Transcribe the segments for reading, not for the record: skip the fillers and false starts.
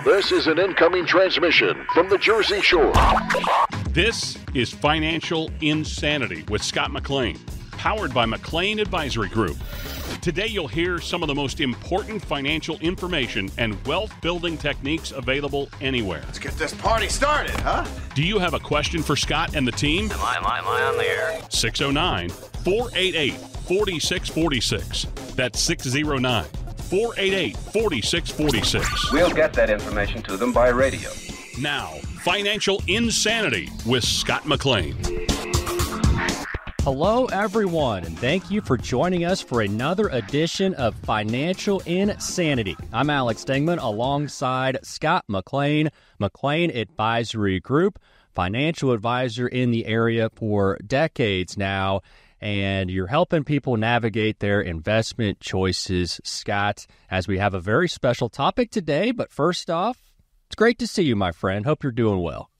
This is an incoming transmission from the Jersey Shore. This is Financial Insanity with Scott McLean, powered by McLean Advisory Group. Today you'll hear some of the most important financial information and wealth-building techniques available anywhere. Let's get this party started, huh? Do you have a question for Scott and the team? Am I on the air? 609-488-4646. That's 609-488-4646. We'll get that information to them by radio. Now, Financial Insanity with Scott McLean. Hello, everyone, and thank you for joining us for another edition of Financial Insanity. I'm Alex Dingman alongside Scott McLean, McLean Advisory Group, financial advisor in the area for decades now, and you're helping people navigate their investment choices, Scott, as we have a very special topic today. But first off, it's great to see you, my friend. Hope you're doing well.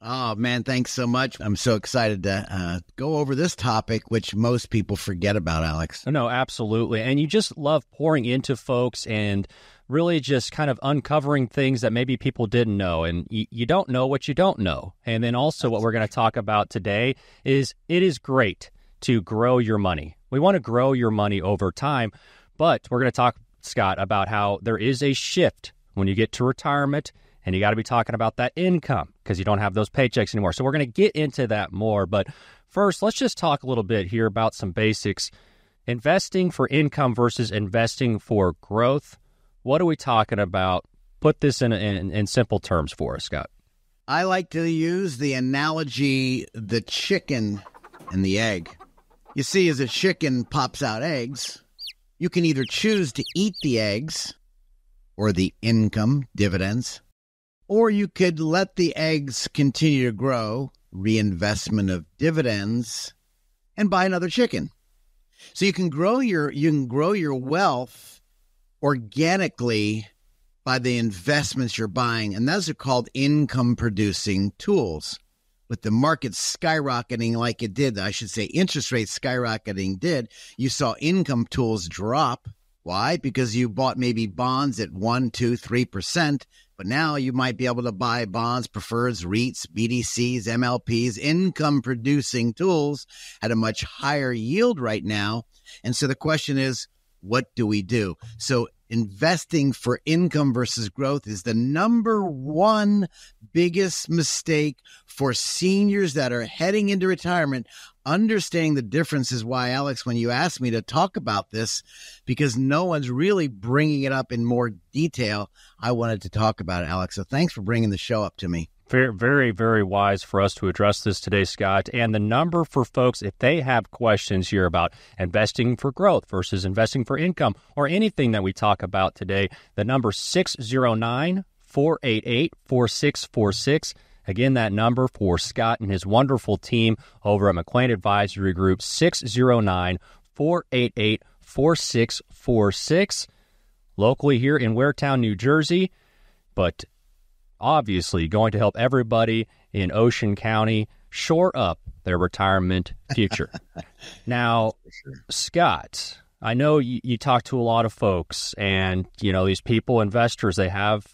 Oh, man, thanks so much. I'm so excited to go over this topic, which most people forget about, Alex. No, absolutely. And you just love pouring into folks and really just kind of uncovering things that maybe people didn't know. And you don't know what you don't know. And then also what we're going to talk about today is it is great to grow your money. We want to grow your money over time, but we're going to talk, Scott, about how there is a shift when you get to retirement. And you got to be talking about that income because you don't have those paychecks anymore. So we're going to get into that more. But first, let's just talk a little bit here about some basics. Investing for income versus investing for growth. What are we talking about? Put this in simple terms for us, Scott. I like to use the analogy, the chicken and the egg. You see, as a chicken pops out eggs, you can either choose to eat the eggs or the income, dividends, or you could let the eggs continue to grow, reinvestment of dividends, and buy another chicken. So you can grow your wealth organically by the investments you're buying, and those are called income-producing tools. With the market skyrocketing like it did, I should say interest rates skyrocketing did, you saw income tools drop. Why? Because you bought maybe bonds at 1%, 2%, 3%, but now you might be able to buy bonds, preferreds, REITs, BDCs, MLPs, income-producing tools at a much higher yield right now. And so the question is, what do we do? So investing for income versus growth is the number one biggest mistake for seniors that are heading into retirement. Understanding the difference is why, Alex, when you asked me to talk about this, because no one's really bringing it up in more detail, I wanted to talk about it, Alex. So thanks for bringing the show up to me. Very, very, very wise for us to address this today, Scott. And the number for folks, if they have questions here about investing for growth versus investing for income or anything that we talk about today, the number 609-488-4646. Again, that number for Scott and his wonderful team over at McLean Advisory Group, 609-488-4646. Locally here in Waretown, New Jersey, but obviously going to help everybody in Ocean County shore up their retirement future. Now, Scott, I know you talk to a lot of folks, and these people, investors, they have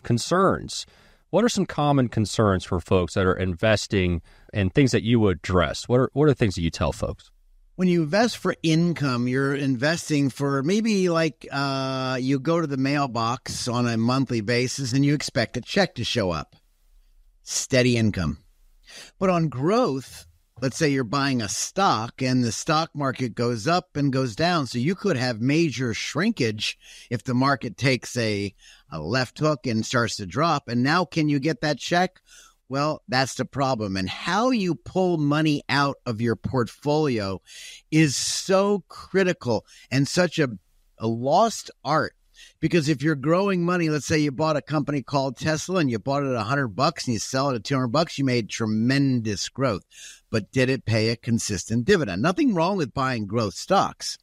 concerns. What are some common concerns for folks that are investing and things that you would address? What are the things that you tell folks? When you invest for income, you're investing for maybe like you go to the mailbox on a monthly basis and you expect a check to show up. Steady income. But on growth, let's say you're buying a stock and the stock market goes up and goes down. So you could have major shrinkage if the market takes a left hook and starts to drop. And now can you get that check? Well, that's the problem. And how you pull money out of your portfolio is so critical and such a lost art. Because if you're growing money, let's say you bought a company called Tesla and you bought it at $100 and you sell it at $200, you made tremendous growth. But did it pay a consistent dividend? Nothing wrong with buying growth stocks.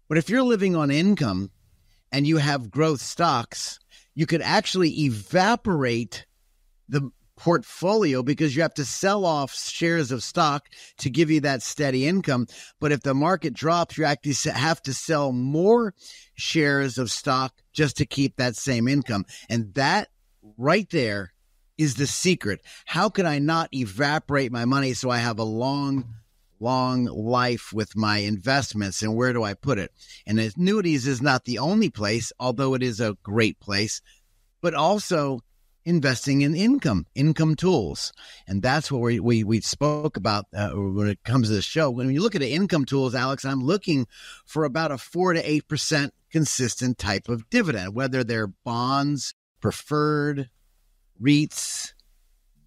But if you're living on income and you have growth stocks, you could actually evaporate the portfolio because you have to sell off shares of stock to give you that steady income. But if the market drops, you actually have to sell more shares of stock just to keep that same income. And that right there is the secret. How can I not evaporate my money so I have a long life with my investments, and where do I put it? And annuities is not the only place, although it is a great place, but also investing in income tools. And that's what we spoke about when it comes to the show. When you look at the income tools, Alex, I'm looking for about a 4 to 8% consistent type of dividend, whether they're bonds, preferred, REITs,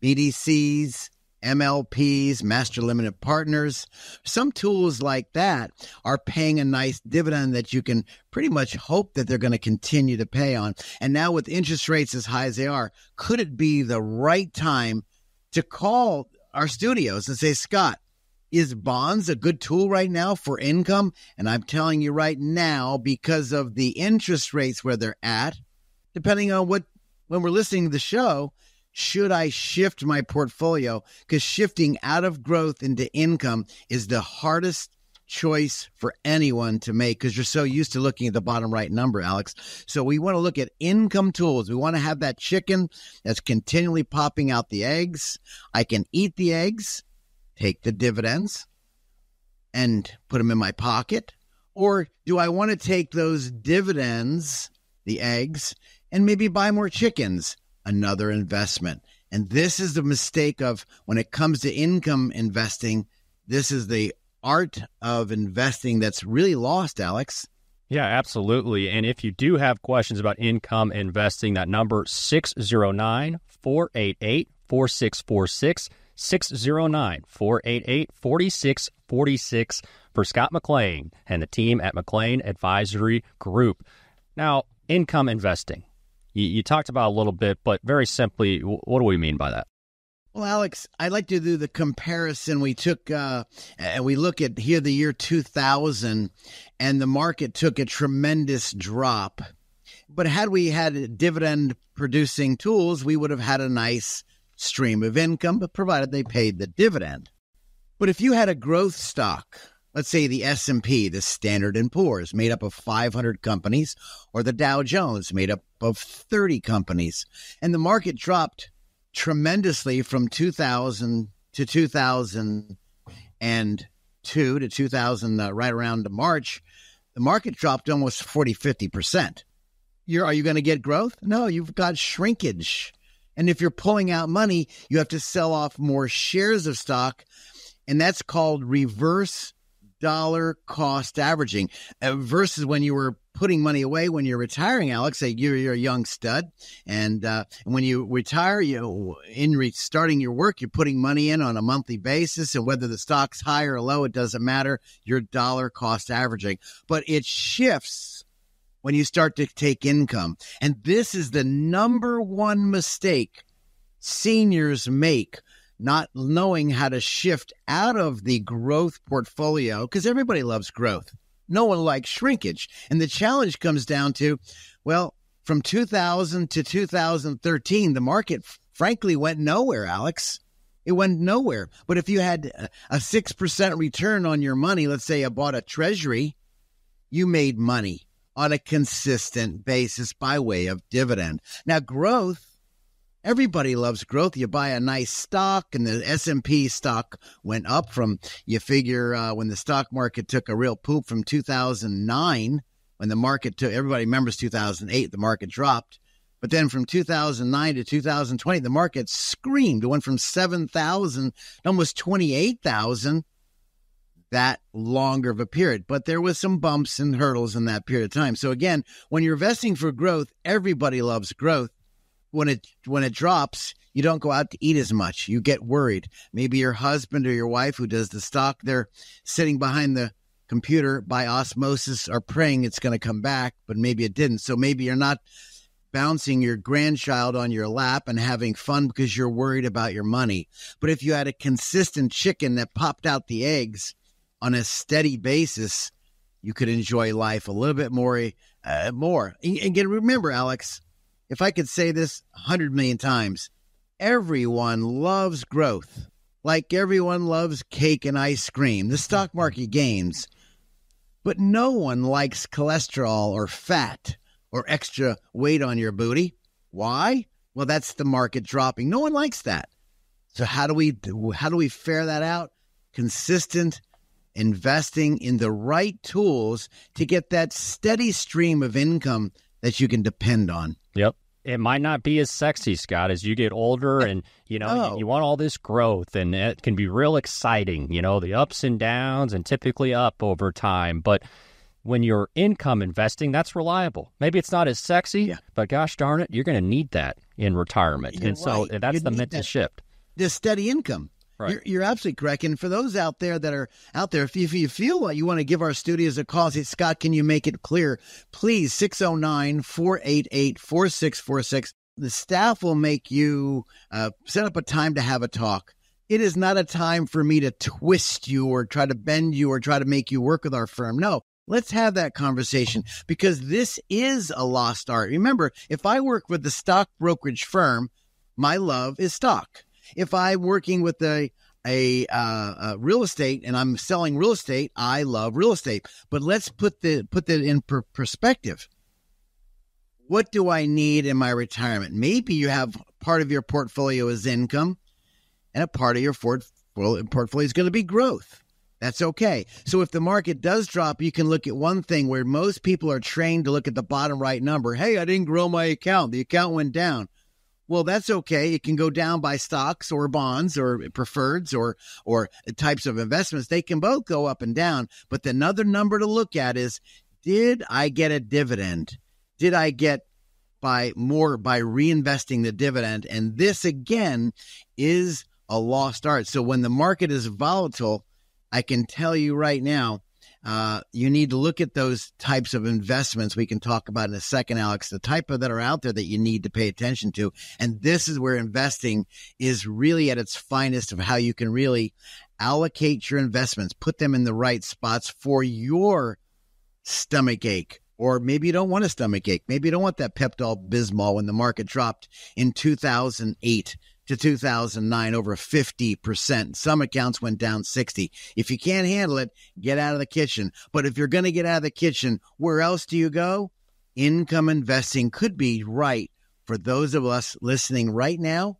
BDCs, MLPs, master limited partners. Some tools like that are paying a nice dividend that you can pretty much hope that they're going to continue to pay on. And now with interest rates as high as they are, could it be the right time to call our studios and say, Scott, is bonds a good tool right now for income? And I'm telling you right now, because of the interest rates where they're at, depending on when we're listening to the show, should I shift my portfolio? Because shifting out of growth into income is the hardest choice for anyone to make, because you're so used to looking at the bottom right number, Alex. So we want to look at income tools. We want to have that chicken that's continually popping out the eggs. I can eat the eggs, take the dividends, and put them in my pocket. Or do I want to take those dividends, the eggs, and maybe buy more chickens? Another investment. And this is the mistake of when it comes to income investing. This is the art of investing that's really lost, Alex. Yeah, absolutely. And if you do have questions about income investing, that number 609-488-4646, 609-488-4646 for Scott McLean and the team at McLean Advisory Group. Now, income investing. You talked about a little bit, but very simply, what do we mean by that? Well, Alex, I'd like to do the comparison. We took, and we look at here the year 2000, and the market took a tremendous drop. But had we had dividend-producing tools, we would have had a nice stream of income, but provided they paid the dividend. But if you had a growth stock, let's say the S&P, the Standard & Poor's, made up of 500 companies, or the Dow Jones, made up of 30 companies, and the market dropped tremendously from 2000 to 2002 to 2000, right around March, the market dropped almost 40-50%. Are you going to get growth? No, you've got shrinkage. And if you're pulling out money, you have to sell off more shares of stock, and that's called reverse dollar cost averaging, versus when you were putting money away when you're retiring, Alex. Say you're a young stud, and when you retire, starting your work, you're putting money in on a monthly basis, and whether the stock's high or low, it doesn't matter. You're dollar cost averaging, but it shifts when you start to take income, and this is the number one mistake seniors make. Not knowing how to shift out of the growth portfolio, because everybody loves growth. No one likes shrinkage. And the challenge comes down to, well, from 2000 to 2013, the market frankly went nowhere, Alex. It went nowhere. But if you had a 6% return on your money, let's say I bought a treasury, you made money on a consistent basis by way of dividend. Now, growth, everybody loves growth. You buy a nice stock, and the S&P stock went up from, you figure, when the stock market took a real poop from 2009, when the market took, everybody remembers 2008, the market dropped. But then from 2009 to 2020, the market screamed. It went from 7,000 to almost 28,000 that longer of a period. But there was some bumps and hurdles in that period of time. So again, when you're investing for growth, everybody loves growth. When it drops, you don't go out to eat as much. You get worried. Maybe your husband or your wife who does the stock, they're sitting behind the computer by osmosis or praying it's going to come back, but maybe it didn't. So maybe you're not bouncing your grandchild on your lap and having fun because you're worried about your money. But if you had a consistent chicken that popped out the eggs on a steady basis, you could enjoy life a little bit more. And again, remember, Alex, if I could say this 100 million times, everyone loves growth, like everyone loves cake and ice cream. The stock market gains, but no one likes cholesterol or fat or extra weight on your booty. Why? Well, that's the market dropping. No one likes that. So how do we fare that out? Consistent investing in the right tools to get that steady stream of income that you can depend on. Yep. It might not be as sexy, Scott, as you get older and, you want all this growth, and it can be real exciting, the ups and downs, and typically up over time. But when you're income investing, that's reliable. Maybe it's not as sexy, but gosh darn it, you're going to need that in retirement. So that's the mental shift. The steady income. Right. You're absolutely correct. And for those out there that are out there, if you feel like you want to give our studios a call, say, Scott, can you make it clear? Please, 609-488-4646. The staff will make you set up a time to have a talk. It is not a time for me to twist you or try to bend you or try to make you work with our firm. No, let's have that conversation, because this is a lost art. Remember, if I work with the stock brokerage firm, my love is stock. If I'm working with a real estate and I'm selling real estate, I love real estate. But let's put that in perspective. What do I need in my retirement? Maybe you have part of your portfolio is income, and a part of your portfolio is going to be growth. That's okay. So if the market does drop, you can look at one thing where most people are trained to look at the bottom right number. Hey, I didn't grow my account. The account went down. Well, that's okay. It can go down by stocks or bonds or preferreds or types of investments. They can both go up and down. But another number to look at is, did I get a dividend? Did I get by reinvesting the dividend? And this, again, is a lost art. So when the market is volatile, I can tell you right now, you need to look at those types of investments we can talk about in a second, Alex, the type of that are out there that you need to pay attention to. And this is where investing is really at its finest, of how you can really allocate your investments, put them in the right spots for your stomach ache. Or maybe you don't want a stomach ache. Maybe you don't want that Pepto-Bismol when the market dropped in 2008 to 2009 over 50%. Some accounts went down 60%. If you can't handle it, get out of the kitchen. But if you're going to get out of the kitchen, where else do you go? Income investing could be right for those of us listening right now.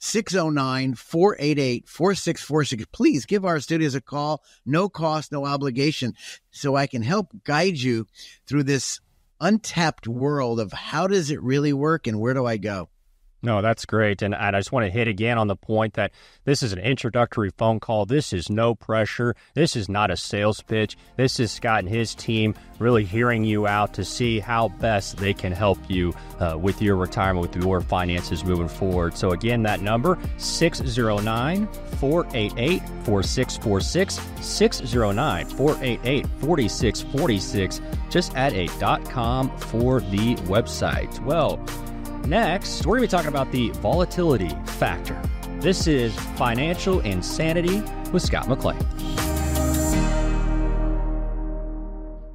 609-488-4646. Please give our studios a call. No cost, no obligation, so I can help guide you through this untapped world of how does it really work and where do I go? No, that's great. And I just want to hit again on the point that this is an introductory phone call. This is no pressure. This is not a sales pitch. This is Scott and his team really hearing you out to see how best they can help you with your retirement, with your finances moving forward. So again, that number, 609-488-4646, 609-488-4646. Just add a .com for the website. Well, next, we're going to be talking about the volatility factor. This is Financial Insanity with Scott McLean.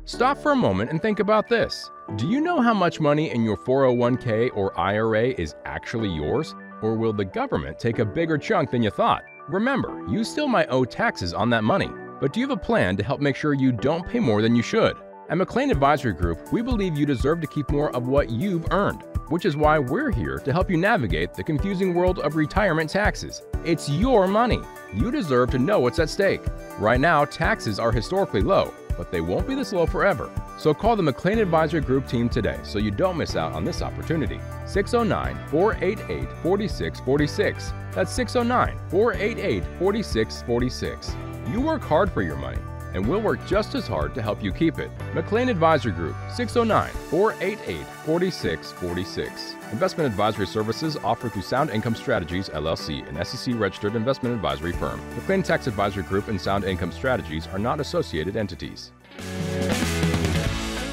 Stop for a moment and think about this. Do you know how much money in your 401k or IRA is actually yours? Or will the government take a bigger chunk than you thought? Remember, you still might owe taxes on that money, but do you have a plan to help make sure you don't pay more than you should? At McLean Advisory Group, we believe you deserve to keep more of what you've earned, which is why we're here to help you navigate the confusing world of retirement taxes. It's your money. You deserve to know what's at stake. Right now, taxes are historically low, but they won't be this low forever. So call the McLean Advisory Group team today so you don't miss out on this opportunity. 609-488-4646. That's 609-488-4646. You work hard for your money, and we'll work just as hard to help you keep it. McLean Advisory Group, 609-488-4646. Investment advisory services offered through Sound Income Strategies, LLC, an SEC-registered investment advisory firm. McLean Tax Advisory Group and Sound Income Strategies are not associated entities.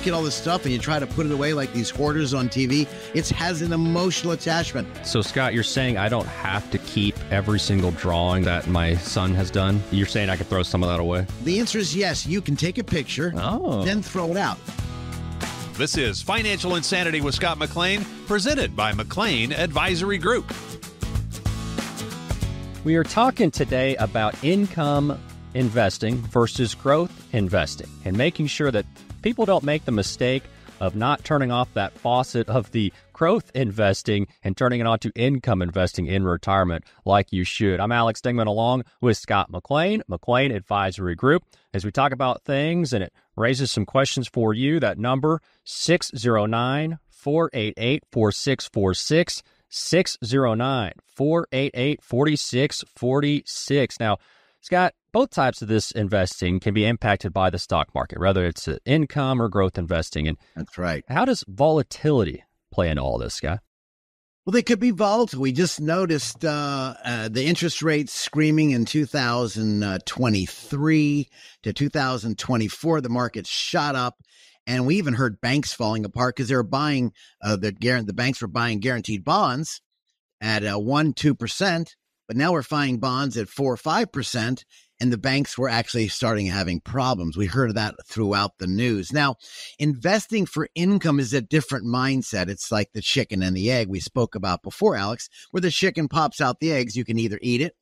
Get all this stuff and you try to put it away like these hoarders on TV. It has an emotional attachment. So, Scott, you're saying I don't have to keep every single drawing that my son has done? You're saying I could throw some of that away? The answer is yes. You can take a picture, then throw it out. This is Financial Insanity with Scott McLean, presented by McLean Advisory Group. We are talking today about income investing versus growth investing, and making sure that people don't make the mistake of not turning off that faucet of the growth investing and turning it on to income investing in retirement like you should. I'm Alex Dingman along with Scott McLean, McLean Advisory Group, as we talk about things and it raises some questions for you. That number, 609-488-4646, 609-488-4646. Now, Scott, both types of this investing can be impacted by the stock market, whether it's income or growth investing. And that's right. How does volatility play into all this, Scott? Well, they could be volatile. We just noticed the interest rates screaming in 2023 to 2024. The market shot up, and we even heard banks falling apart because they were buying the banks were buying guaranteed bonds at 1-2%, but now we're buying bonds at 4 or 5%. And the banks were actually starting having problems. We heard of that throughout the news. Now, investing for income is a different mindset. It's like the chicken and the egg we spoke about before, Alex, where the chicken pops out the eggs. You can either eat it,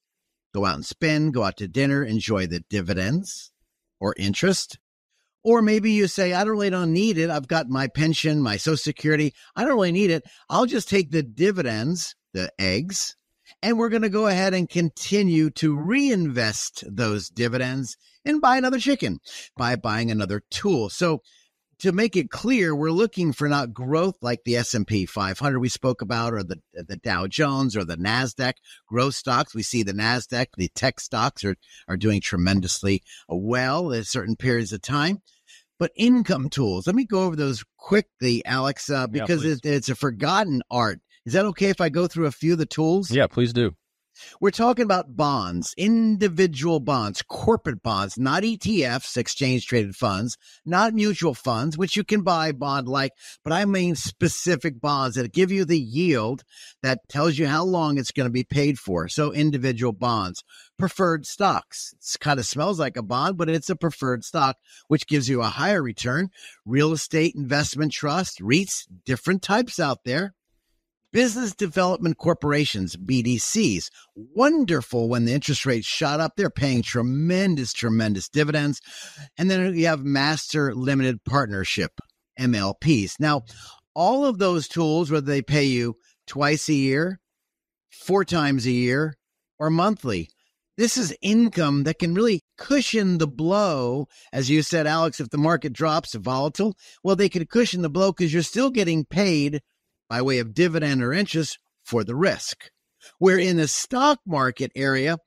go out and spend, go out to dinner, enjoy the dividends or interest. Or maybe you say, I don't need it. I've got my pension, my Social Security. I don't really need it. I'll just take the dividends, the eggs, and we're going to go ahead and continue to reinvest those dividends and buy another chicken by buying another tool. So to make it clear, we're looking for not growth like the S&P 500 we spoke about, or the Dow Jones or the NASDAQ growth stocks. We see the NASDAQ, the tech stocks are doing tremendously well at certain periods of time. But income tools, let me go over those quickly, Alex, because it's a forgotten art. Is that okay if I go through a few of the tools? Yeah, please do. We're talking about bonds, individual bonds, corporate bonds, not ETFs, exchange-traded funds, not mutual funds, which you can buy bond-like, but I mean specific bonds that give you the yield that tells you how long it's going to be paid for. So individual bonds, preferred stocks. It kind of smells like a bond, but it's a preferred stock, which gives you a higher return. Real estate investment trust, REITs, different types out there. Business development corporations, BDCs, wonderful when the interest rates shot up. They're paying tremendous dividends. And then you have master limited partnership, MLPs. Now, all of those tools, whether they pay you twice a year, 4 times a year, or monthly, this is income that can really cushion the blow. As you said, Alex, if the market drops volatile, well, they could cushion the blow because you're still getting paid by way of dividend or interest for the risk. Where in the stock market area,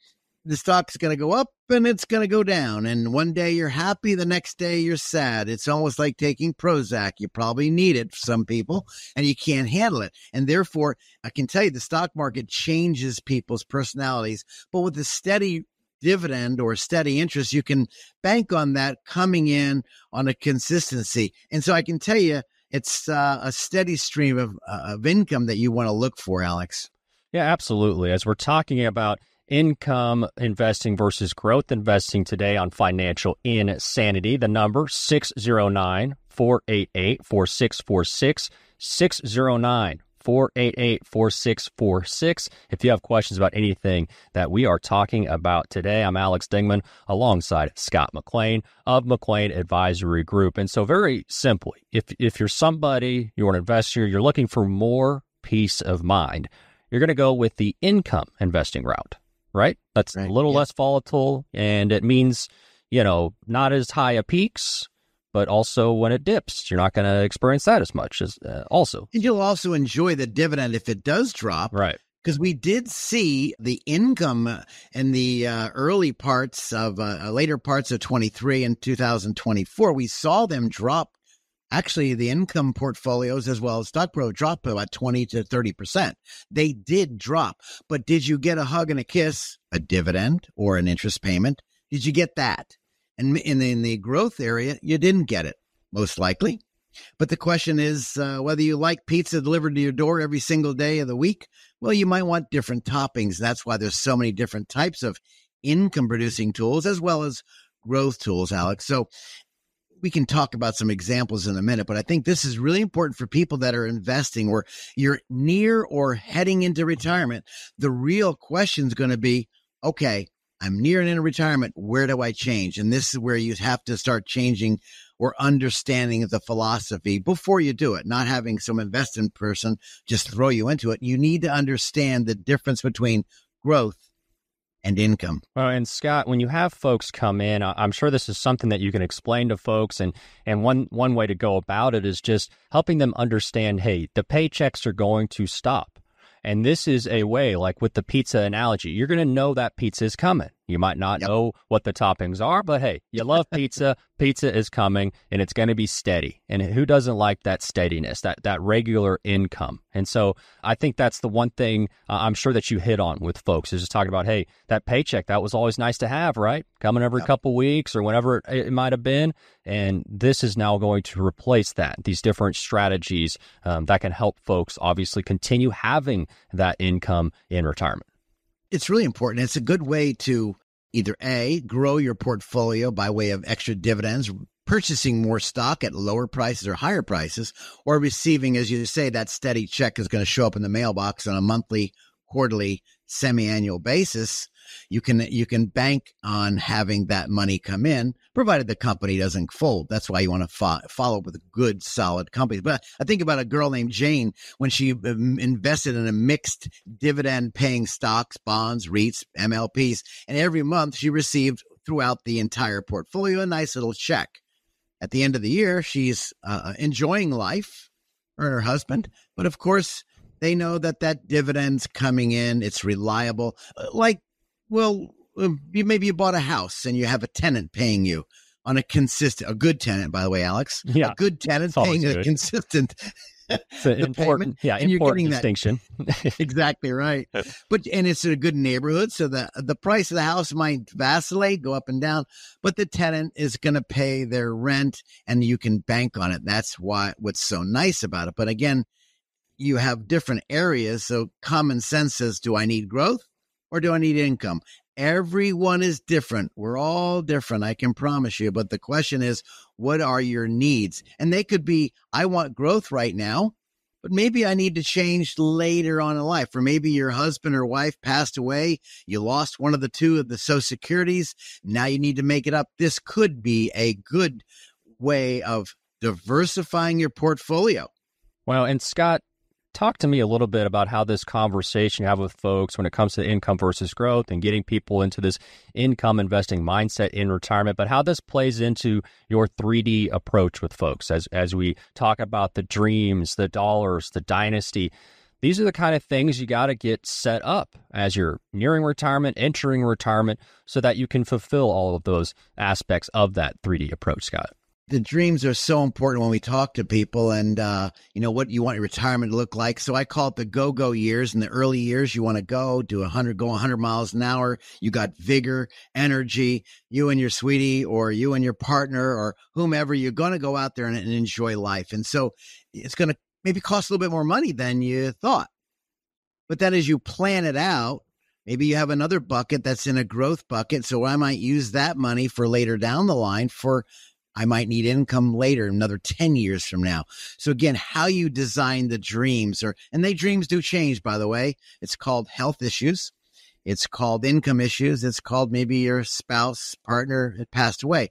the stock's going to go up and it's going to go down. And one day you're happy, the next day you're sad. It's almost like taking Prozac. You probably need it for some people and you can't handle it. And therefore, I can tell you the stock market changes people's personalities. But with a steady dividend or steady interest, you can bank on that coming in on a consistency. And so I can tell you, it's a steady stream of income that you want to look for, Alex. Yeah, absolutely. As we're talking about income investing versus growth investing today on Financial Insanity, the number 609-488-4646, 609-488-4646. If you have questions about anything that we are talking about today, I'm Alex Dingman alongside Scott McLean of McLean Advisory Group. And so very simply, if you're somebody, you're an investor, you're looking for more peace of mind, you're going to go with the income investing route, right? That's a little less volatile, and it means, not as high a peaks, but also when it dips, you're not going to experience that as much as also. And you'll also enjoy the dividend if it does drop. Right. Because we did see the income in the later parts of 23 and 2024. We saw them drop. Actually, the income portfolios as well as stock pro dropped about 20 to 30%. They did drop. But did you get a hug and a kiss, a dividend or an interest payment? Did you get that? And in the growth area, you didn't get it, most likely. But the question is whether you like pizza delivered to your door every single day of the week. Well, you might want different toppings. That's why there's so many different types of income-producing tools as well as growth tools, Alex. So we can talk about some examples in a minute, but I think this is really important for people that are investing or you're near or heading into retirement. The real question is going to be, okay, I'm near and in retirement. Where do I change? And this is where you have to start changing or understanding the philosophy before you do it, not having some investing person just throw you into it. You need to understand the difference between growth and income. Well, and Scott, when you have folks come in, I'm sure this is something that you can explain to folks. And one way to go about it is just helping them understand, hey, the paychecks are going to stop. And this is a way, like with the pizza analogy, you're going to know that pizza is coming. You might not know what the toppings are, but hey, you love pizza. Pizza is coming, and it's going to be steady. And who doesn't like that steadiness, that regular income? And so I think that's the one thing I'm sure that you hit on with folks is just talking about, hey, that paycheck, that was always nice to have, right? Coming every couple weeks or whenever it might have been. And this is now going to replace that, these different strategies that can help folks obviously continue having that income in retirement. It's really important. It's a good way to either A, grow your portfolio by way of extra dividends, purchasing more stock at lower prices or higher prices, or receiving, as you say, that steady check is going to show up in the mailbox on a monthly, quarterly, semi-annual basis. You can bank on having that money come in, provided the company doesn't fold. That's why you want to follow up with good, solid companies. But I think about a girl named Jane when she invested in a mixed dividend-paying stocks, bonds, REITs, MLPs, and every month she received throughout the entire portfolio a nice little check. At the end of the year, she's enjoying life, her and her husband, but of course, they know that dividend's coming in. It's reliable. Maybe you bought a house and you have a tenant paying you on a good tenant, by the way, Alex. Yeah. A good tenant paying a consistent it's an important distinction. Exactly right. And it's in a good neighborhood, so the price of the house might vacillate, go up and down, but the tenant is going to pay their rent and you can bank on it. That's what's so nice about it. But again, you have different areas. So common sense says, do I need growth or do I need income? Everyone is different. We're all different, I can promise you. But the question is, what are your needs? And they could be, I want growth right now, but maybe I need to change later on in life. Or maybe your husband or wife passed away. You lost one of the two of the Social Securities. Now you need to make it up. This could be a good way of diversifying your portfolio. Well, and Scott, talk to me a little bit about how this conversation you have with folks when it comes to income versus growth and getting people into this income investing mindset in retirement, but how this plays into your 3D approach with folks as we talk about the dreams, the dollars, the dynasty. These are the kind of things you got to get set up as you're nearing retirement, entering retirement, so that you can fulfill all of those aspects of that 3D approach, Scott. The dreams are so important when we talk to people and, what you want your retirement to look like. So I call it the go-go years. In the early years, you want to go 100 miles an hour. You got vigor, energy, you and your sweetie or you and your partner or whomever, you're going to go out there and enjoy life. And so it's going to maybe cost a little bit more money than you thought. But then as you plan it out, maybe you have another bucket that's in a growth bucket. So I might use that money for later down the line I might need income later, another 10 years from now. So again, how you design the dreams dreams do change, by the way. It's called health issues. It's called income issues. It's called maybe your spouse, partner had passed away.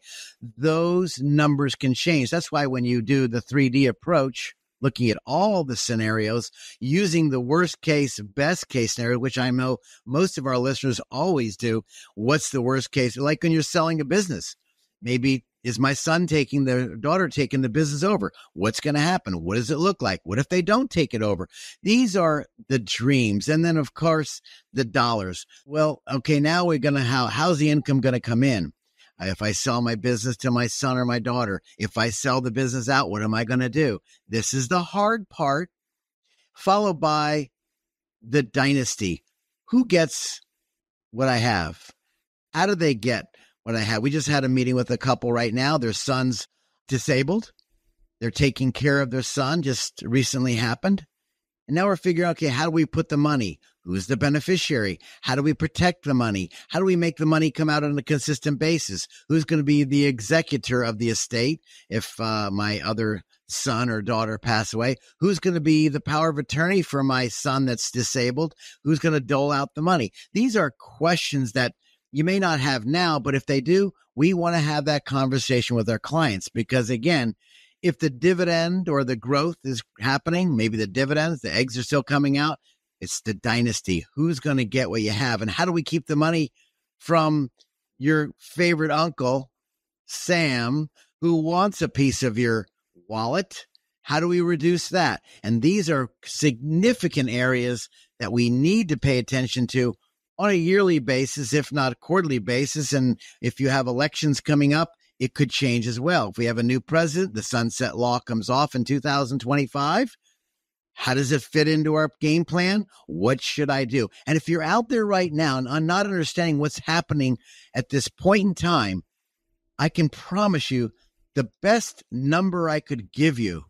Those numbers can change. That's why when you do the 3D approach, looking at all the scenarios, using the worst case, best case scenario, which I know most of our listeners always do. What's the worst case? Like when you're selling a business, maybe is my son daughter taking the business over? What's going to happen? What does it look like? What if they don't take it over? These are the dreams. And then, of course, the dollars. Well, okay, now we're going to, how's the income going to come in? If I sell my business to my son or my daughter, if I sell the business out, what am I going to do? This is the hard part, followed by the dynasty. Who gets what I have? How do they get what I have? We just had a meeting with a couple right now. Their son's disabled. They're taking care of their son, just recently happened. And now we're figuring out, okay, how do we put the money? Who's the beneficiary? How do we protect the money? How do we make the money come out on a consistent basis? Who's going to be the executor of the estate if my other son or daughter pass away? Who's going to be the power of attorney for my son that's disabled? Who's going to dole out the money? These are questions that you may not have now, but if they do, we want to have that conversation with our clients because, again, if the dividend or the growth is happening, maybe the dividends, the eggs are still coming out, it's the dynasty. Who's going to get what you have? And how do we keep the money from your favorite uncle, Sam, who wants a piece of your wallet? How do we reduce that? And these are significant areas that we need to pay attention to on a yearly basis, if not a quarterly basis. And if you have elections coming up, it could change as well. If we have a new president, the sunset law comes off in 2025. How does it fit into our game plan? What should I do? And if you're out there right now and I'm not understanding what's happening at this point in time, I can promise you the best number I could give you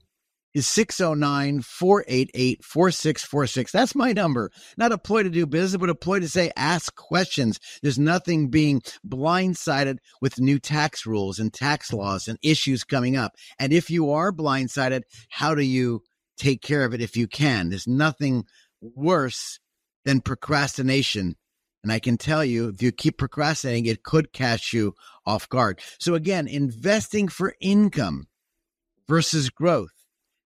is 609-488-4646. That's my number. Not a ploy to do business, but a ploy to say, ask questions. There's nothing being blindsided with new tax rules and tax laws and issues coming up. And if you are blindsided, how do you take care of it if you can? There's nothing worse than procrastination. And I can tell you, if you keep procrastinating, it could catch you off guard. So again, investing for income versus growth.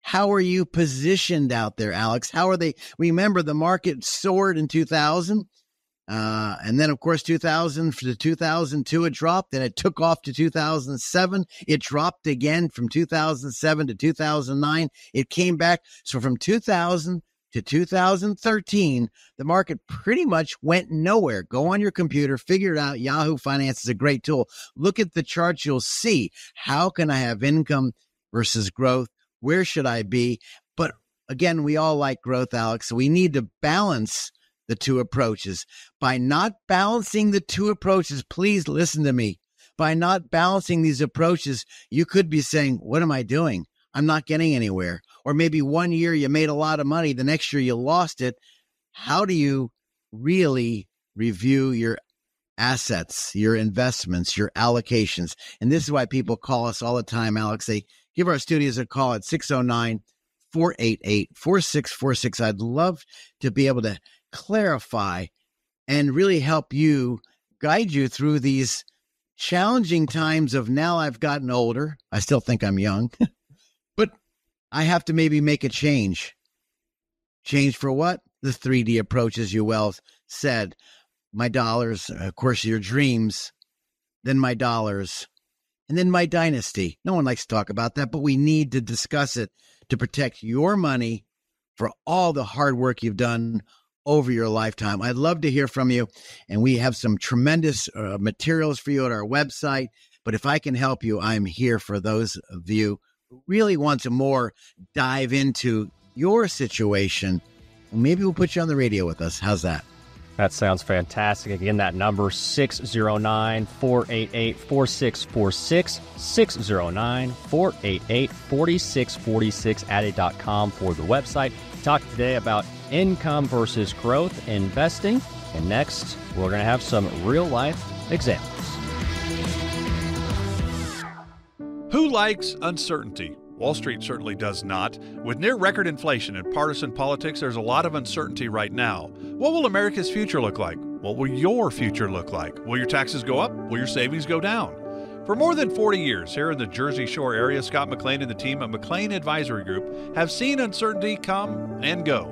How are you positioned out there, Alex? How are they? Remember, the market soared in 2000. And then, of course, 2000 to 2002, it dropped. Then it took off to 2007. It dropped again from 2007 to 2009. It came back. So from 2000 to 2013, the market pretty much went nowhere. Go on your computer, figure it out. Yahoo Finance is a great tool. Look at the charts. You'll see how can I have income versus growth? Where should I be? But again, we all like growth, Alex. So we need to balance the two approaches. By not balancing the two approaches, please listen to me. By not balancing these approaches, you could be saying, what am I doing? I'm not getting anywhere. Or maybe one year you made a lot of money, the next year you lost it. How do you really review your assets, your investments, your allocations? And this is why people call us all the time, Alex. They give our studios a call at 609-488-4646. I'd love to be able to clarify and really help you, guide you through these challenging times of now I've gotten older. I still think I'm young, but I have to maybe make a change. Change for what? The 3D approach, as you well said. My dollars, of course, your dreams, then my dollars, and then my dynasty. No one likes to talk about that, but we need to discuss it to protect your money for all the hard work you've done over your lifetime. I'd love to hear from you, and we have some tremendous materials for you at our website. But if I can help you, I'm here for those of you who really want to more dive into your situation. Maybe we'll put you on the radio with us. How's that? That sounds fantastic. Again, that number, 609-488-4646, 609-488-4646, addy.com for the website. Talk today about income versus growth investing. And next, we're going to have some real-life examples. Who likes uncertainty? Wall Street certainly does not. With near-record inflation and partisan politics, there's a lot of uncertainty right now. What will America's future look like? What will your future look like? Will your taxes go up? Will your savings go down? For more than 40 years here in the Jersey Shore area, Scott McLean and the team at McLean Advisory Group have seen uncertainty come and go.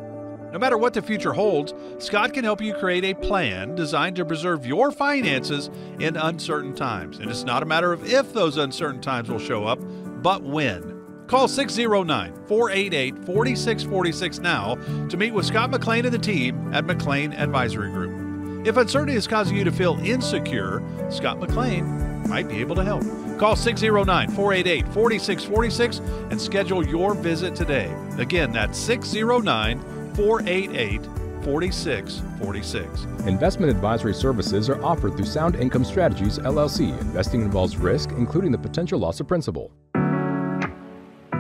No matter what the future holds, Scott can help you create a plan designed to preserve your finances in uncertain times. And it's not a matter of if those uncertain times will show up, but when. Call 609-488-4646 now to meet with Scott McLean and the team at McLean Advisory Group. If uncertainty is causing you to feel insecure, Scott McLean might be able to help. Call 609-488-4646 and schedule your visit today. Again, that's 609-488-4646. Investment advisory services are offered through Sound Income Strategies, LLC. Investing involves risk, including the potential loss of principal.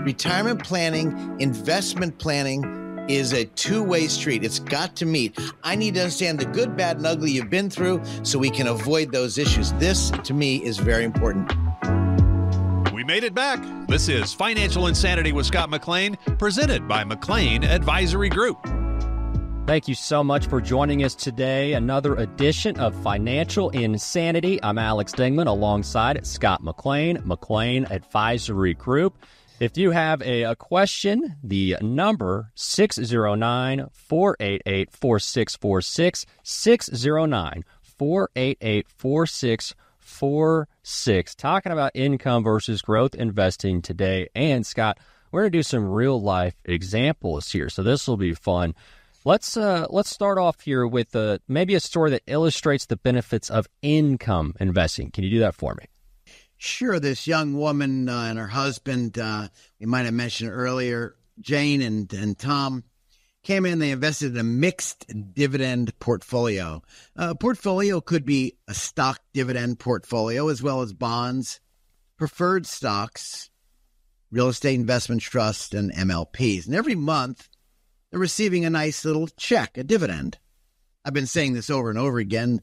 Retirement planning, investment planning is a two-way street. It's got to meet. I need to understand the good, bad, and ugly you've been through so we can avoid those issues. This, to me, is very important. We made it back. This is Financial Insanity with Scott McLean, presented by McLean Advisory Group. Thank you so much for joining us today. Another edition of Financial Insanity. I'm Alex Dingman alongside Scott McLean, McLean Advisory Group. If you have a question, the number 609-488-4646, 609-488-4646. Talking about income versus growth investing today. And Scott, we're going to do some real life examples here, so this will be fun. Let's start off here with maybe a story that illustrates the benefits of income investing. Can you do that for me? Sure. This young woman and her husband, we might have mentioned earlier, Jane and Tom, came in. They invested in a mixed dividend portfolio. A portfolio could be a stock dividend portfolio as well as bonds, preferred stocks, real estate investment trusts, and MLPs. And every month, they're receiving a nice little check, a dividend. I've been saying this over and over again,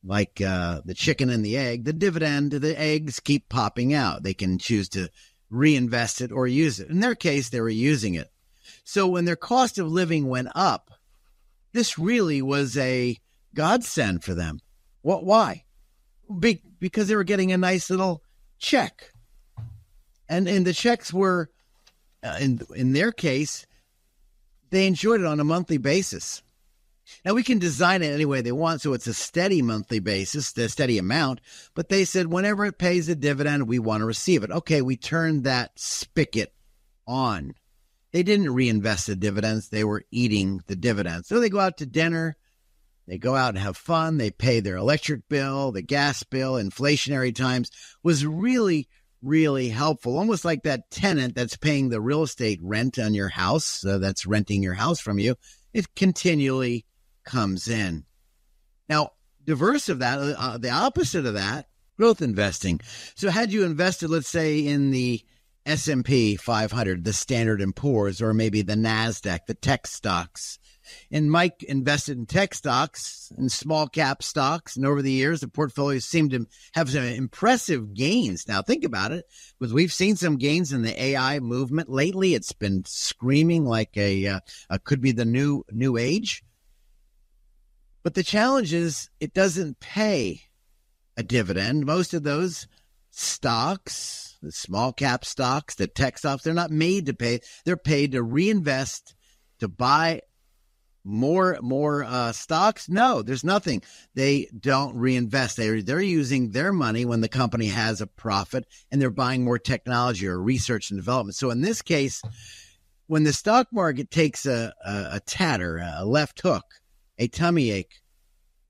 like the chicken and the egg. The dividend, the eggs keep popping out. They can choose to reinvest it or use it. In their case, they were using it. So when their cost of living went up, this really was a godsend for them. Why? Because they were getting a nice little check. And the checks were, in their case, they enjoyed it on a monthly basis. Now, we can design it any way they want, so it's a steady monthly basis, a steady amount. But they said whenever it pays a dividend, we want to receive it. Okay, we turned that spigot on. They didn't reinvest the dividends. They were eating the dividends. So they go out to dinner. They go out and have fun. They pay their electric bill, the gas bill. Inflationary times was really helpful, almost like that tenant that's paying the real estate rent on your house, that's renting your house from you. It continually comes in. Now, diverse of that, the opposite of that, growth investing. So had you invested, let's say, in the S&P 500, the Standard & Poor's, or maybe the NASDAQ, the tech stocks, and Mike invested in tech stocks and small cap stocks. And over the years, the portfolio seemed to have some impressive gains. Now, think about it, because we've seen some gains in the AI movement lately. It's been screaming like could be the new age. But the challenge is it doesn't pay a dividend. Most of those stocks, the small cap stocks, the tech stocks, they're not made to pay. They're paid to reinvest, to buy more stocks. No, there's nothing. They don't reinvest. They're using their money when the company has a profit, and they're buying more technology or research and development. So in this case, when the stock market takes a tatter, a left hook, a tummy ache,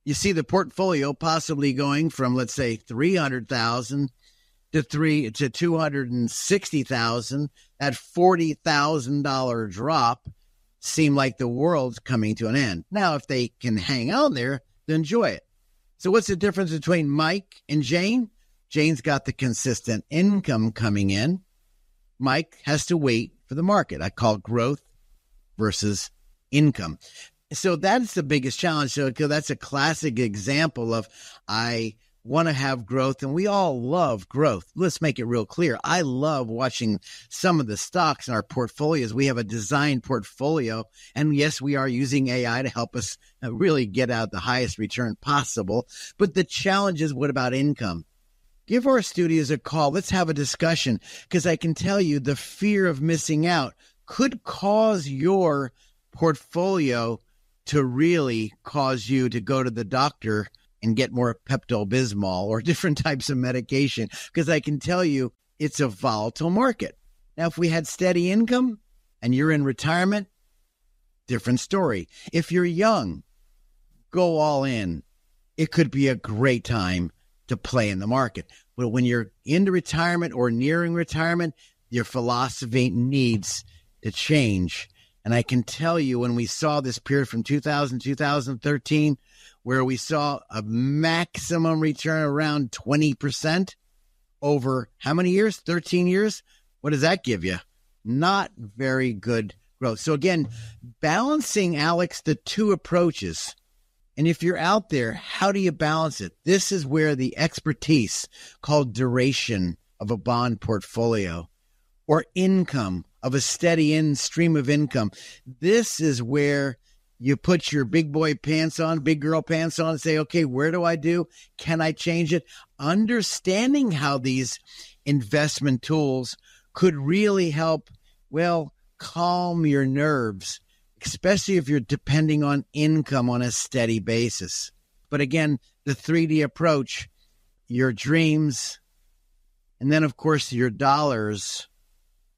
you see the portfolio possibly going from, let's say, 300,000 to 260,000. That $40,000 drop seem like the world's coming to an end. Now, if they can hang on there, then enjoy it. So what's the difference between Mike and Jane? Jane's got the consistent income coming in. Mike has to wait for the market. I call growth versus income. So that's the biggest challenge. So that's a classic example of I want to have growth, and we all love growth. Let's make it real clear. I love watching some of the stocks in our portfolios. We have a designed portfolio, and yes, we are using AI to help us really get out the highest return possible. But the challenge is, what about income? Give our studios a call. Let's have a discussion, because I can tell you the fear of missing out could cause your portfolio to really cause you to go to the doctor and get more Pepto-Bismol or different types of medication, because I can tell you it's a volatile market. Now, if we had steady income and you're in retirement, different story. If you're young, go all in. It could be a great time to play in the market. But when you're into retirement or nearing retirement, your philosophy needs to change. And I can tell you, when we saw this period from 2013, where we saw a maximum return around 20% over how many years? 13 years? What does that give you? Not very good growth. So again, balancing, Alex, the two approaches. And if you're out there, how do you balance it? This is where the expertise called duration of a bond portfolio or income of a steady stream of income. This is where You put your big boy pants on, big girl pants on, and say, okay, where do I do? Can I change it? Understanding how these investment tools could really help, well, calm your nerves, especially if you're depending on income on a steady basis. But again, the 3D approach, your dreams, and then, of course, your dollars,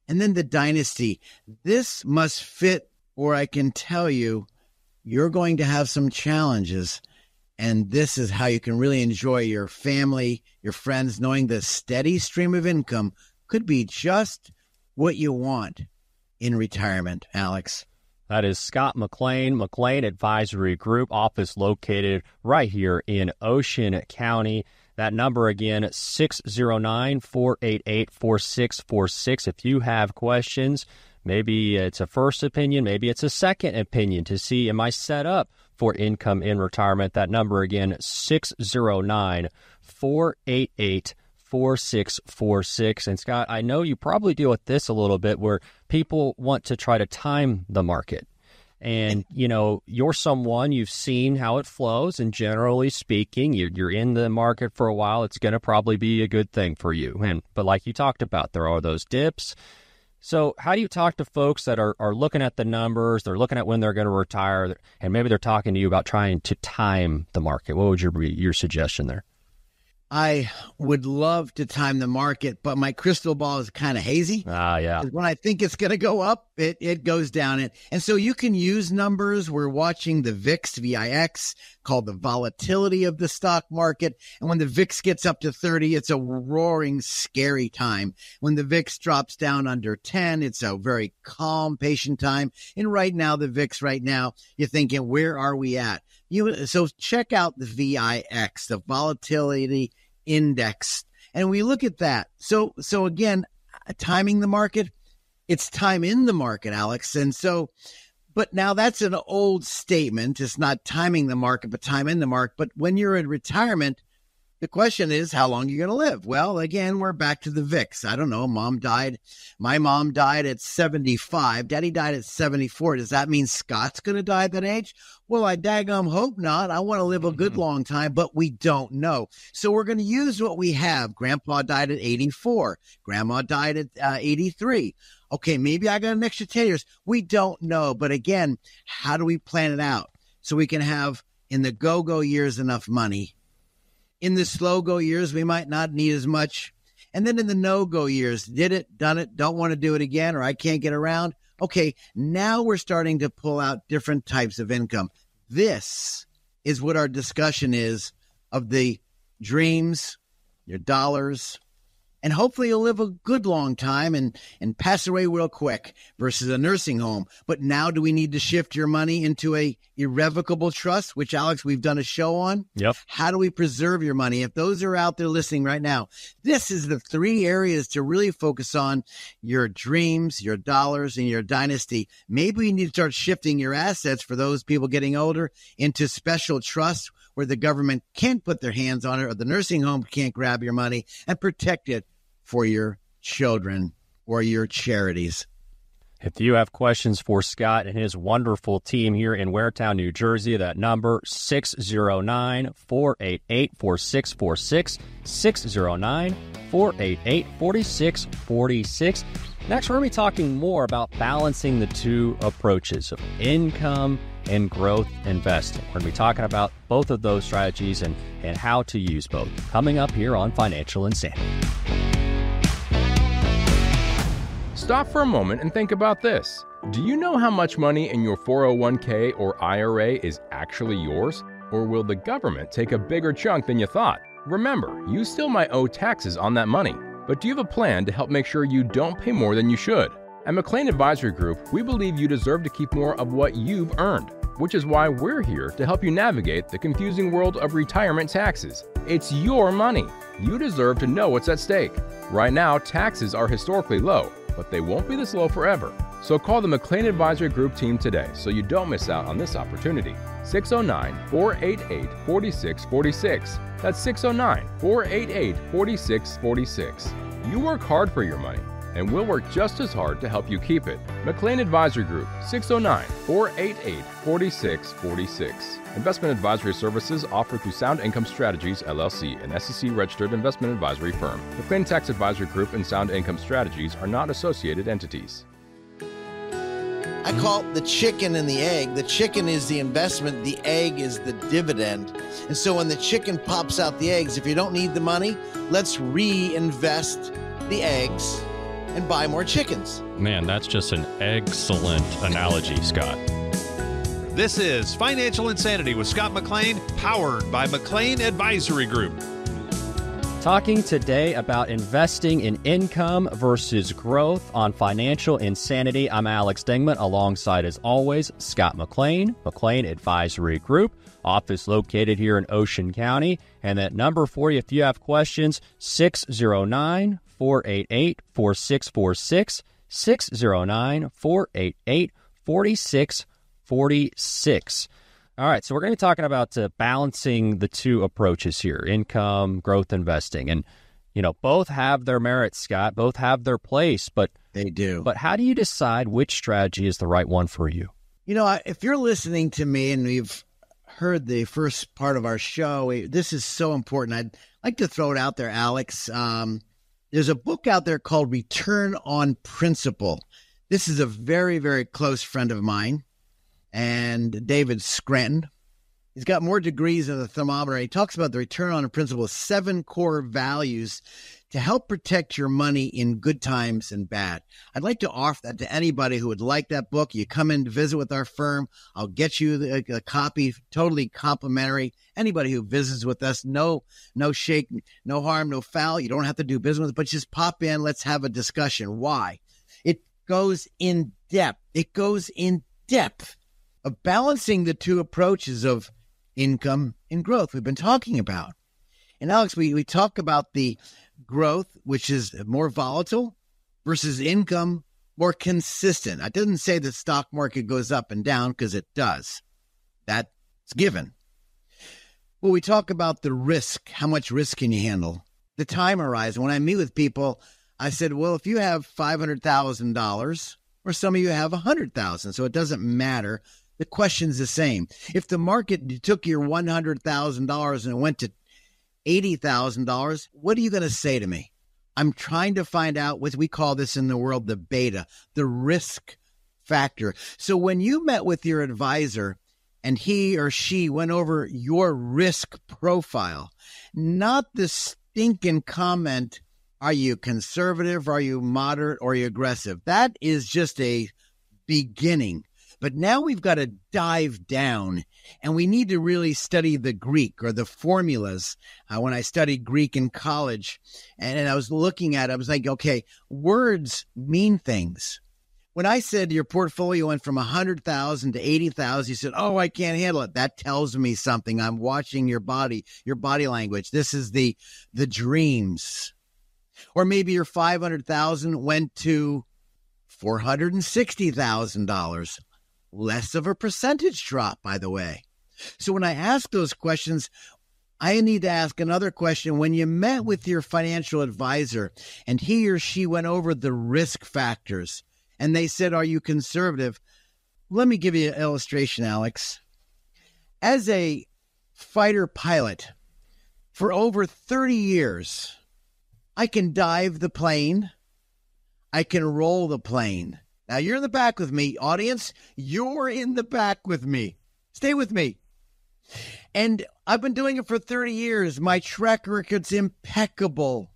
and then the dynasty. This must fit, or I can tell you, you're going to have some challenges. And this is how you can really enjoy your family, your friends, knowing the steady stream of income could be just what you want in retirement, Alex. That is Scott McLean, McLean Advisory Group, office located right here in Ocean County. That number again, 609-488-4646. If you have questions, maybe it's a first opinion, maybe it's a second opinion to see, am I set up for income in retirement? That number again, 609-488-4646. And Scott, I know you probably deal with this a little bit where people want to try to time the market. And, you know, you're someone, you've seen how it flows, and generally speaking, you're in the market for a while, it's going to probably be a good thing for you. But like you talked about, there are those dips. So how do you talk to folks that are looking at the numbers, they're looking at when they're going to retire, and maybe they're talking to you about trying to time the market? What would your suggestion there? I would love to time the market, but my crystal ball is kind of hazy. Yeah. When I think it's going to go up, it goes down. And so you can use numbers. We're watching the VIX, VIX, called the volatility of the stock market. And when the VIX gets up to 30, it's a roaring, scary time. When the VIX drops down under 10, it's a very calm, patient time. And right now, the VIX right now, you're thinking, where are we at? So check out the VIX, the volatility index, and we look at that. So again, timing the market, it's time in the market, Alex. And so, but now that's an old statement. It's not timing the market, but time in the market. But when you're in retirement, the question is, how long are you going to live? Well, again, we're back to the VIX. I don't know. My mom died at 75. Daddy died at 74. Does that mean Scott's going to die at that age? Well, I daggum hope not. I want to live a good long time, but we don't know. So we're going to use what we have. Grandpa died at 84. Grandma died at 83. Okay, maybe I got an extra 10 years. We don't know. But again, how do we plan it out so we can have in the go-go years enough money? In the slow-go years, we might not need as much. And then in the no-go years, did it, done it, don't want to do it again, or I can't get around. Okay, now we're starting to pull out different types of income. This is what our discussion is of the dreams, your dollars, and hopefully you'll live a good long time and pass away real quick versus a nursing home. But now do we need to shift your money into a irrevocable trust, which, Alex, we've done a show on? Yep. How do we preserve your money? If those are out there listening right now, this is the 3 areas to really focus on: your dreams, your dollars, and your dynasty. Maybe you need to start shifting your assets for those people getting older into special trusts where the government can't put their hands on it, or the nursing home can't grab your money, and protect it for your children or your charities. If you have questions for Scott and his wonderful team here in Waretown, New Jersey, that number 609-488-4646, 609-488-4646. Next, we're going to be talking more about balancing the two approaches of income and growth investing. We're going to be talking about both of those strategies and how to use both. Coming up here on Financial Insanity. Stop for a moment and think about this. Do you know how much money in your 401k or IRA is actually yours? Or will the government take a bigger chunk than you thought? Remember, you still might owe taxes on that money. But do you have a plan to help make sure you don't pay more than you should? At McLean Advisory Group, we believe you deserve to keep more of what you've earned, which is why we're here to help you navigate the confusing world of retirement taxes. It's your money. You deserve to know what's at stake. Right now, taxes are historically low, but they won't be this low forever. So call the McLean Advisory Group team today so you don't miss out on this opportunity. 609-488-4646. That's 609-488-4646. You work hard for your money, and we'll work just as hard to help you keep it. McLean Advisory Group, 609-488-4646. Investment advisory services offered through Sound Income Strategies, LLC, an SEC-registered investment advisory firm. McLean Tax Advisory Group and Sound Income Strategies are not associated entities. I call it the chicken and the egg. The chicken is the investment. The egg is the dividend. And so when the chicken pops out the eggs, if you don't need the money, let's reinvest the eggs and buy more chickens. Man, that's just an excellent analogy, Scott. This is Financial Insanity with Scott McLean, powered by McLean Advisory Group. Talking today about investing in income versus growth on Financial Insanity. I'm Alex Dingman, alongside, as always, Scott McLean, McLean Advisory Group, office located here in Ocean County. And that number for you, if you have questions, 609-488-4646, 609-488-4646. All right, so we're going to be talking about balancing the two approaches here, income, growth investing. And, you know, both have their merits, Scott, both have their place, but they do. But how do you decide which strategy is the right one for you? You know, if you're listening to me and we've heard the first part of our show, this is so important. I'd like to throw it out there, Alex. There's a book out there called Return on Principle. This is a very, very close friend of mine, and David Scranton. He's got more degrees than the thermometer. He talks about the return on principle, 7 core values to help protect your money in good times and bad. I'd like to offer that to anybody who would like that book. You come in to visit with our firm. I'll get you a copy, totally complimentary. Anybody who visits with us, no shake, no harm, no foul. You don't have to do business with it, but just pop in. Let's have a discussion. Why? It goes in depth. It goes in depth of balancing the two approaches of income and growth we've been talking about. And Alex, we talk about the growth, which is more volatile, versus income, more consistent. I didn't say the stock market goes up and down, because it does. That's given. Well, we talk about the risk. How much risk can you handle? The time horizon. When I meet with people, I said, well, if you have $500,000, or some of you have $100,000, so it doesn't matter. The question's the same. If the market took your $100,000 and it went to $80,000, what are you going to say to me? I'm trying to find out what we call this in the world, the beta, the risk factor. So when you met with your advisor and he or she went over your risk profile, not the stinking comment, are you conservative, are you moderate, or are you aggressive? That is just a beginning. But now we've got to dive down, and we need to really study the Greek or the formulas. When I studied Greek in college, and I was looking at it, I was like, okay, words mean things. When I said your portfolio went from 100,000 to 80,000, you said, oh, I can't handle it. That tells me something. I'm watching your body language. This is the dreams. Or maybe your 500,000 went to $460,000. Less of a percentage drop, by the way. So when I ask those questions, I need to ask another question. When you met with your financial advisor and he or she went over the risk factors and they said, are you conservative? Let me give you an illustration, Alex. As a fighter pilot for over 30 years, I can dive the plane. I can roll the plane. Now, you're in the back with me, audience. You're in the back with me. Stay with me. And I've been doing it for 30 years. My track record's impeccable.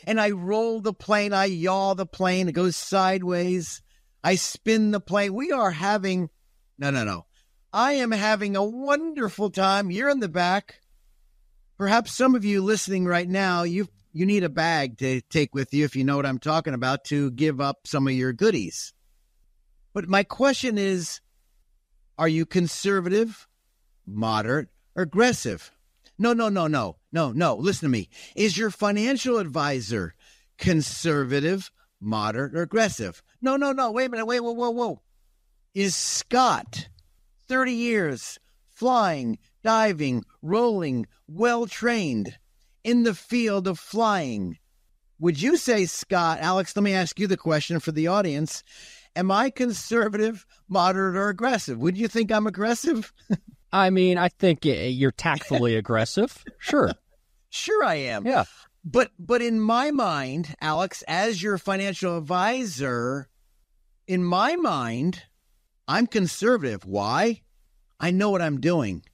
And I roll the plane. I yaw the plane. It goes sideways. I spin the plane. We are having... No. I am having a wonderful time. You're in the back. Perhaps some of you listening right now, you need a bag to take with you, if you know what I'm talking about, to give up some of your goodies. But my question is, are you conservative, moderate, or aggressive? No. Listen to me. Is your financial advisor conservative, moderate, or aggressive? No. Wait a minute. Whoa. Is Scott, 30 years, flying, diving, rolling, well-trained, in the field of flying, Would you say, Scott, Alex, let me ask you the question for the audience. Am I conservative, moderate, or aggressive? Would you think I'm aggressive? I mean, I think you're tactfully aggressive. Sure. Sure I am. Yeah. But in my mind, Alex, as your financial advisor, in my mind, I'm conservative. Why? I know what I'm doing.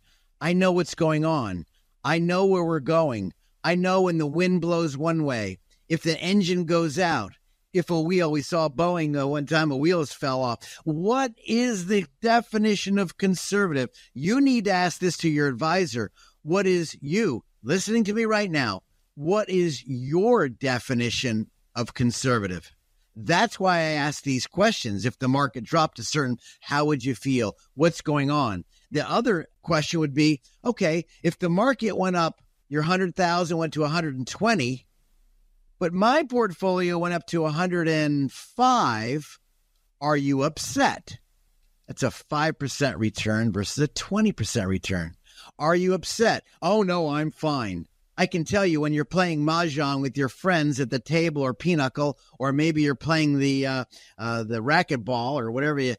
I know what's going on. I know where we're going. I know when the wind blows one way, if the engine goes out, if a wheel, we saw Boeing one time, a wheels fell off. What is the definition of conservative? You need to ask this to your advisor. What is you, listening to me right now, what is your definition of conservative? That's why I ask these questions. If the market dropped a certain, how would you feel? What's going on? The other question would be, okay, if the market went up, your 100,000 went to 120, but my portfolio went up to 105, are you upset? That's a 5% return versus a 20% return. Are you upset? Oh, no, I'm fine. I can tell you when you're playing mahjong with your friends at the table or pinochle, or maybe you're playing the racquetball or whatever, the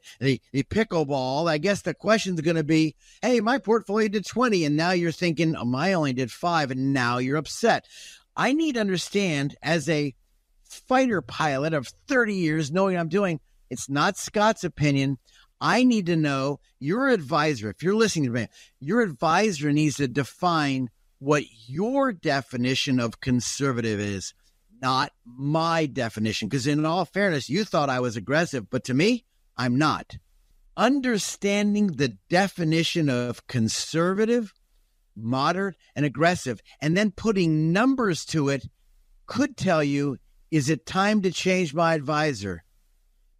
pickleball, I guess the question's going to be, hey, my portfolio did 20, and now you're thinking, oh, I only did 5, and now you're upset. I need to understand, as a fighter pilot of 30 years, knowing what I'm doing, it's not Scott's opinion. I need to know, your advisor, if you're listening to me, your advisor needs to define what your definition of conservative is, not my definition. Because in all fairness, you thought I was aggressive, but to me, I'm not. Understanding the definition of conservative, moderate, and aggressive, and then putting numbers to it could tell you, is it time to change my advisor?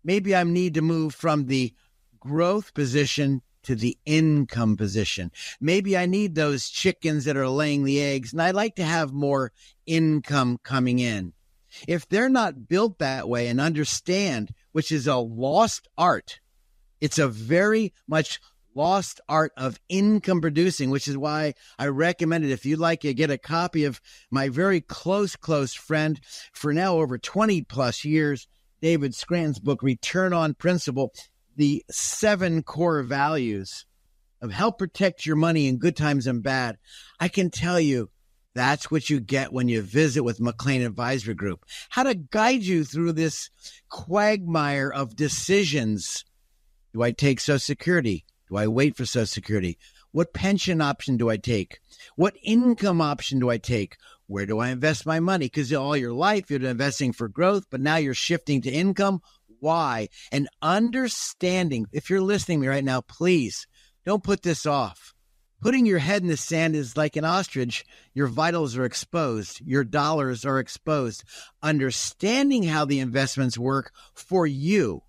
Maybe I need to move from the growth position to the income position. Maybe I need those chickens that are laying the eggs, and I'd like to have more income coming in. If they're not built that way and understand, which is a lost art, it's a very much lost art of income producing, which is why I recommend it. If you'd like to get a copy of my very close friend for now over 20 plus years, David Scranton's book, Return on Principle, the 7 core values of help protect your money in good times and bad. I can tell you that's what you get when you visit with McLean Advisory Group. How to guide you through this quagmire of decisions. Do I take Social Security? Do I wait for Social Security? What pension option do I take? What income option do I take? Where do I invest my money? Because all your life you're investing for growth, but now you're shifting to income. Why? And understanding, if you're listening to me right now, please don't put this off. Putting your head in the sand is like an ostrich. Your vitals are exposed. Your dollars are exposed. Understanding how the investments work for you.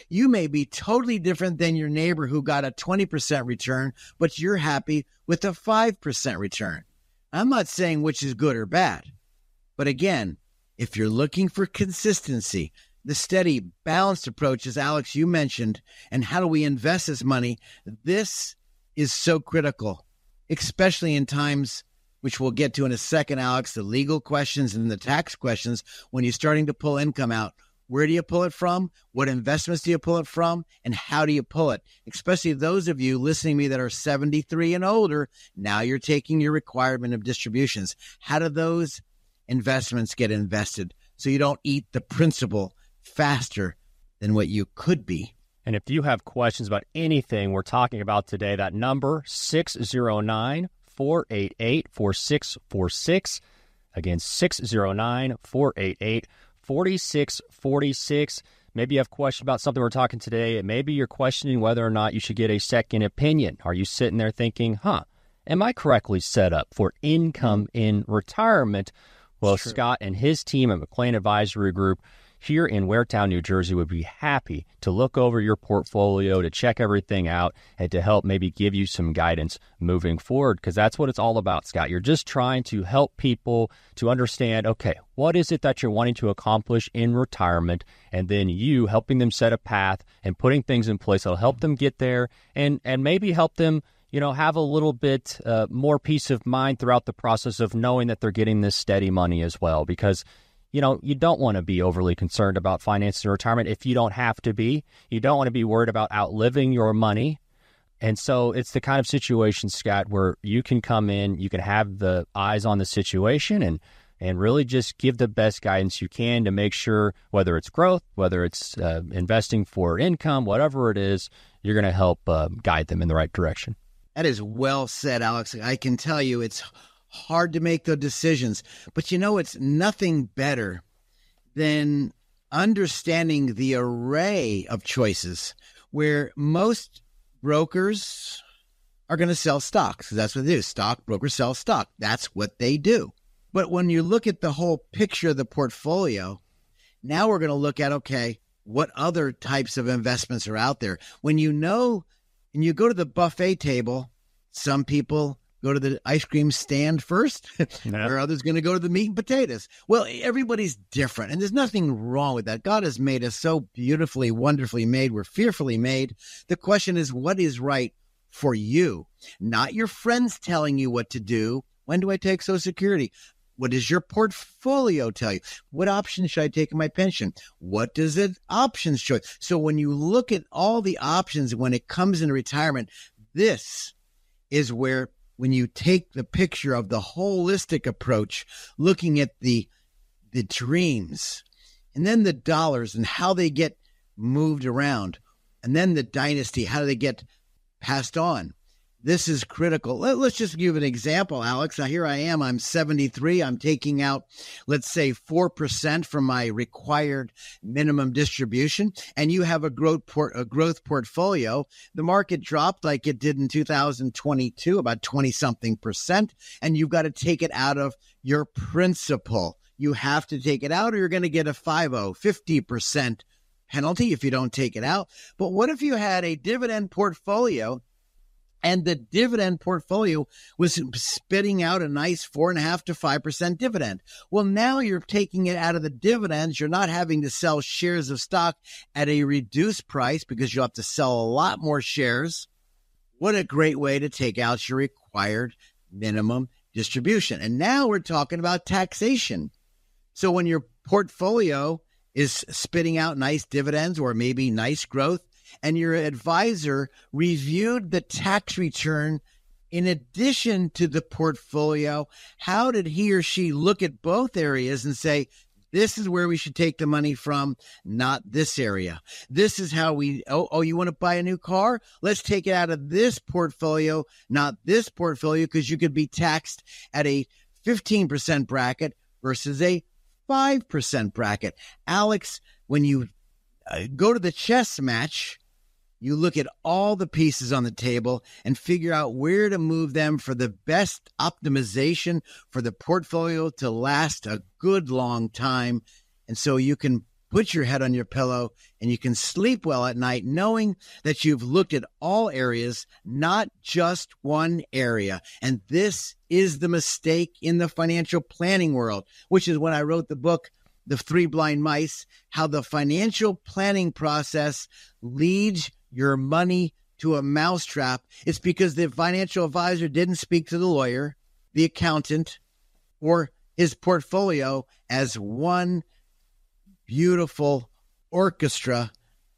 You may be totally different than your neighbor who got a 20% return, but you're happy with a 5% return. I'm not saying which is good or bad. But again, if you're looking for consistency, the steady, balanced approach, as Alex, you mentioned, and how do we invest this money, this is so critical, especially in times, which we'll get to in a second, Alex, the legal questions and the tax questions, when you're starting to pull income out. Where do you pull it from? What investments do you pull it from? And how do you pull it? Especially those of you listening to me that are 73 and older, now you're taking your requirement of distributions. How do those investments get invested so you don't eat the principal faster than what you could be? And if you have questions about anything we're talking about today, that number, 609-488-4646. Again, 609-488-4646. Maybe you have a question about something we're talking today. Maybe you're questioning whether or not you should get a second opinion. Are you sitting there thinking, am I correctly set up for income in retirement? Well, Scott and his team at McLean Advisory Group here in Waretown, New Jersey, would be happy to look over your portfolio, to check everything out, and to help maybe give you some guidance moving forward, because that's what it's all about, Scott. You're just trying to help people to understand, okay, what is it that you're wanting to accomplish in retirement, and then you helping them set a path and putting things in place that'll help them get there and maybe help them, have a little bit more peace of mind throughout the process of knowing that they're getting this steady money as well, because you don't want to be overly concerned about finances in retirement if you don't have to be. You don't want to be worried about outliving your money. And so it's the kind of situation, Scott, where you can come in, you can have the eyes on the situation and really just give the best guidance you can to make sure, whether it's growth, whether it's investing for income, whatever it is, you're going to help guide them in the right direction. That is well said, Alex. I can tell you it's hard to make the decisions, but it's nothing better than understanding the array of choices where most brokers are going to sell stocks, because that's what they do. Stock brokers sell stock. That's what they do. But when you look at the whole picture of the portfolio, now we're going to look at, okay, what other types of investments are out there? When you go to the buffet table, some people go to the ice cream stand first, or others going to go to the meat and potatoes. Well, everybody's different, and there's nothing wrong with that. God has made us so beautifully, wonderfully made. We're fearfully made. The question is, what is right for you? Not your friends telling you what to do. When do I take Social Security? What does your portfolio tell you? What options should I take in my pension? What does the options show? So when you look at all the options when it comes into retirement, this is where, when you take the picture of the holistic approach, looking at the dreams, and then the dollars and how they get moved around, and then the dynasty, how do they get passed on? This is critical. Let's just give an example, Alex. Now, here I am. I'm 73. I'm taking out, let's say, 4% from my required minimum distribution, and you have a growth portfolio. The market dropped like it did in 2022, about 20-something percent, and you've got to take it out of your principal. You have to take it out, or you're going to get a 50% penalty if you don't take it out. But what if you had a dividend portfolio, and the dividend portfolio was spitting out a nice 4.5% to 5% dividend? Well, now you're taking it out of the dividends. You're not having to sell shares of stock at a reduced price because you'll have to sell a lot more shares. What a great way to take out your required minimum distribution. And now we're talking about taxation. So when your portfolio is spitting out nice dividends or maybe nice growth, and your advisor reviewed the tax return in addition to the portfolio, how did he or she look at both areas and say, this is where we should take the money from, not this area? This is how you want to buy a new car? Let's take it out of this portfolio, not this portfolio, because you could be taxed at a 15% bracket versus a 5% bracket. Alex, when you go to the chess match, you look at all the pieces on the table and figure out where to move them for the best optimization for the portfolio to last a good long time. And so you can put your head on your pillow and you can sleep well at night knowing that you've looked at all areas, not just one area. And this is the mistake in the financial planning world, which is when I wrote the book, The Three Blind Mice, how the financial planning process leads your money to a mousetrap. It's because the financial advisor didn't speak to the lawyer, the accountant, or his portfolio as one beautiful orchestra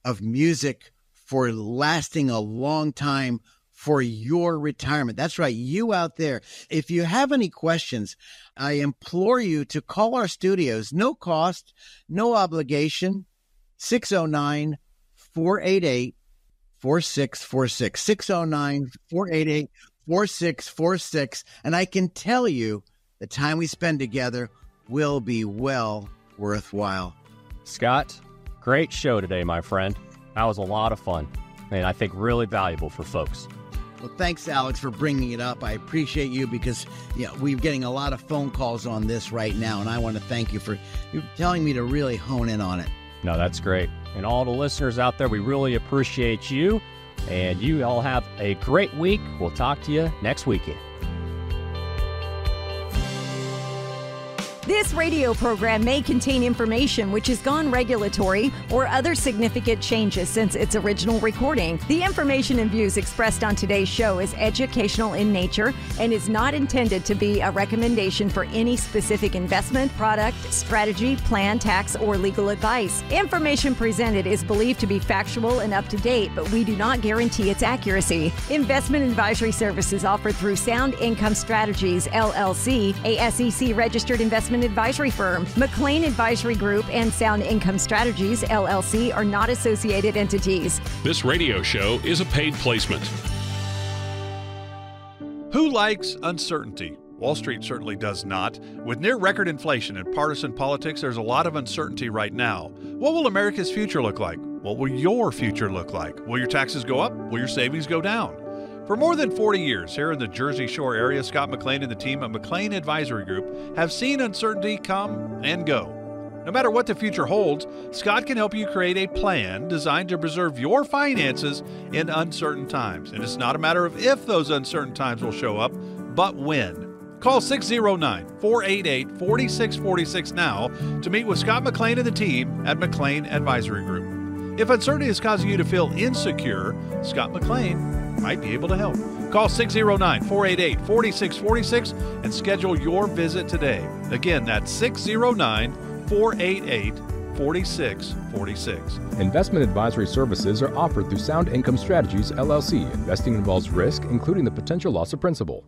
of music for lasting a long time for your retirement. That's right, you out there. If you have any questions, I implore you to call our studios. No cost, no obligation. 609-488-4646. 609-488-4646. And I can tell you the time we spend together will be well worthwhile. Scott, great show today, my friend. That was a lot of fun, and I think really valuable for folks. Well, thanks, Alex, for bringing it up. I appreciate you because we're getting a lot of phone calls on this right now, and I want to thank you for telling me to really hone in on it. No, that's great. And all the listeners out there, we really appreciate you, and you all have a great week. We'll talk to you next weekend. This radio program may contain information which has gone regulatory or other significant changes since its original recording. The information and views expressed on today's show is educational in nature and is not intended to be a recommendation for any specific investment, product, strategy, plan, tax, or legal advice. Information presented is believed to be factual and up to date, but we do not guarantee its accuracy. Investment advisory services offered through Sound Income Strategies, LLC, a SEC-registered investment advisory firm. McLean Advisory Group and Sound Income Strategies, LLC, are not associated entities. This radio show is a paid placement. Who likes uncertainty? Wall Street certainly does not. With near record inflation and partisan politics, there's a lot of uncertainty right now. What will America's future look like? What will your future look like? Will your taxes go up? Will your savings go down? For more than 40 years here in the Jersey Shore area, Scott McLean and the team at McLean Advisory Group have seen uncertainty come and go. No matter what the future holds, Scott can help you create a plan designed to preserve your finances in uncertain times. And it's not a matter of if those uncertain times will show up, but when. Call 609-488-4646 now to meet with Scott McLean and the team at McLean Advisory Group. If uncertainty is causing you to feel insecure, Scott McLean might be able to help. Call 609-488-4646 and schedule your visit today. Again, that's 609-488-4646. Investment advisory services are offered through Sound Income Strategies, LLC. Investing involves risk, including the potential loss of principal.